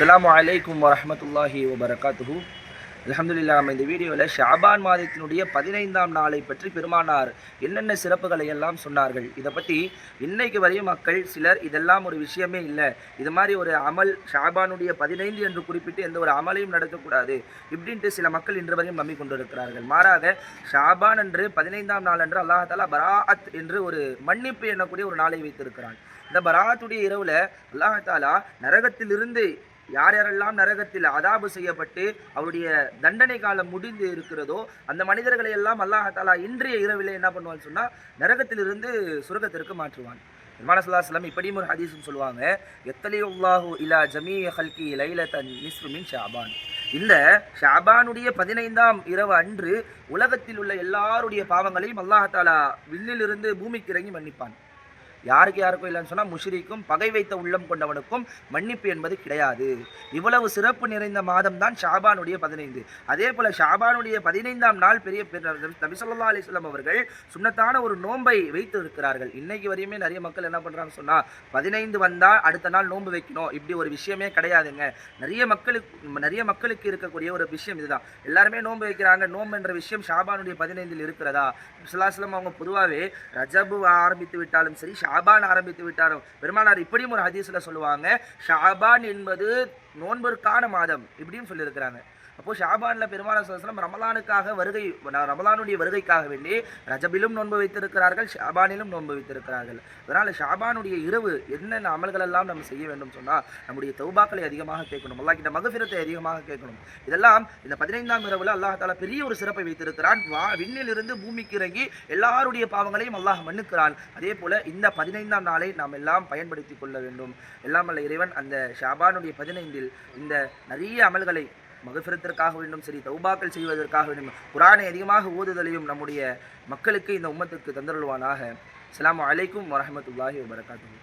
அஸ்ஸலாமு அலைக்கும் வரஹ்மத்துல்லாஹி வபரகாத்துஹு. அல்ஹம்துலில்லாஹ். நம்ம இந்த வீடியோவில் ஷாபான் மாதத்தினுடைய 15ஆம் நாளை பற்றி பெருமானார் என்னென்ன சிறப்புகளை எல்லாம் சொன்னார்கள். இதை பற்றி இன்னைக்கு வரையும் மக்கள் சிலர் இதெல்லாம் ஒரு விஷயமே இல்லை, இது மாதிரி ஒரு அமல் ஷாபானுடைய 15 என்று குறிப்பிட்டு எந்த ஒரு அமலையும் நடத்தக்கூடாது இப்படின்ட்டு சில மக்கள் இன்று வரையும் நம்பி கொண்டிருக்கிறார்கள். மாறாக ஷாபான் என்று 15ஆம் நாள் என்று அல்லாஹ் தஆலா பராஅத் என்று ஒரு மன்னிப்பு எண்ணக்கூடிய ஒரு நாளை வைத்திருக்கிறான். இந்த பராஅத்துடைய இரவில் அல்லாஹ் தஆலா நரகத்திலிருந்து யார் யாரெல்லாம் நரகத்தில் அதாபு செய்யப்பட்டு அவருடைய தண்டனை காலம் முடிந்து இருக்கிறதோ அந்த மனிதர்களை எல்லாம் அல்லாஹ் தஆலா இன்றைய இரவிலே என்ன பண்ணுவான்னு சொன்னால் நரகத்திலிருந்து சுரகத்திற்கு மாற்றுவான். பெருமானார் ஸல்லல்லாஹு அலைஹி வஸல்லம் இப்படியும் ஒரு ஹதீஸும் சொல்லுவாங்க, யத்தலியுல்லாஹு இலா ஜமீஇ ஹல்கி லைலத்தன் நிஸ்ஃபு மின் ஷஅபான். இந்த ஷஅபானுடைய 15ஆம் இரவு அன்று உலகத்தில் உள்ள எல்லாருடைய பாவங்களையும் அல்லாஹ் தஆலா விண்ணிலிருந்து பூமிக்கு இறங்கி மன்னிப்பான். யாருக்கும் இல்லைன்னு சொன்னால் முஷ்ரிக்கும் பகை வைத்த உள்ளம் கொண்டவனுக்கும் மன்னிப்பு என்பது கிடையாது. இவ்வளவு சிறப்பு நிறைந்த மாதம் தான் ஷாபானுடைய 15. அதே போல் ஷாபானுடைய 15ஆம் நாள் நபி ஸல்லல்லாஹு அலைஹி வஸல்லம் அவர்கள் சுன்னத்தான ஒரு நோன்பை வைத்து இருக்கிறார்கள். இன்னைக்கு வரையுமே நிறைய மக்கள் என்ன பண்ணுறாங்க சொன்னால் 15 வந்தால் அடுத்த நாள் நோன்பு வைக்கணும், இப்படி ஒரு விஷயமே கிடையாதுங்க. நிறைய மக்களுக்கு இருக்கக்கூடிய ஒரு விஷயம் இதுதான். எல்லாருமே நோன்பு வைக்கிறாங்க. நோன்பு என்ற விஷயம் ஷாபானுடைய 15 இருக்கிறதா? ஸல்லல்லாஹு அலைஹி வஸல்லம் அவங்க பொதுவாகவே ரஜபு ஆரம்பித்து விட்டாலும் சரி, ஷாபான் ஆரம்பித்து விட்டாலும் பெருமானார் இப்படியும் ஒரு ஹதீஸில் சொல்லுவாங்க, ஷாபான் என்பது நோன்பிற்கான மாதம் இப்படியும் சொல்லியிருக்கிறாங்க. அப்போது ஷாபானில் பெருமானார் ஸல்லல்லாஹு அலைஹி வஸல்லம் ரமலானுடைய வருகைக்காக வேண்டி ரஜபிலும் நோன்பு வைத்திருக்கிறார்கள், ஷாபானிலும் நோன்பு வைத்திருக்கிறார்கள். அதனால் ஷாபானுடைய இரவு என்னென்ன அமல்கள் எல்லாம் நம்ம செய்ய வேண்டும் சொன்னால் நம்முடைய தௌபாக்களை அதிகமாக கேட்கணும், அல்லாஹ் கிட்ட மக்ஃபிரத்தை அதிகமாக கேட்கணும். இதெல்லாம் இந்த 15ஆம் இரவில் அல்லாஹ் தஆலா பெரிய ஒரு சிறப்பை வைத்திருக்கிறான். விண்ணிலிருந்து பூமிக்கு இறங்கி எல்லாருடைய பாவங்களையும் அல்லாஹ் மன்னிக்கிறான். அதே போல் இந்த 15ஆம் நாளை நாம் எல்லாம் பயன்படுத்தி கொள்ள வேண்டும். எல்லாம் வல்ல இறைவன் அந்த ஷாபானுடைய 15இல் இந்த நிறைய அமல்களை மகஃபிரத்திற்காக வேண்டும் சரி, தௌபாக்கள் செய்வதற்காக வேண்டும், குர்ஆனை அதிகமாக ஓதுதலையும் நம்முடைய மக்களுக்கு இந்த உம்மத்துக்கு தந்தருள்வானாக. அஸ்ஸலாமு அலைக்கும் வரஹ்மத்துல்லாஹி வபரகாத்துஹு.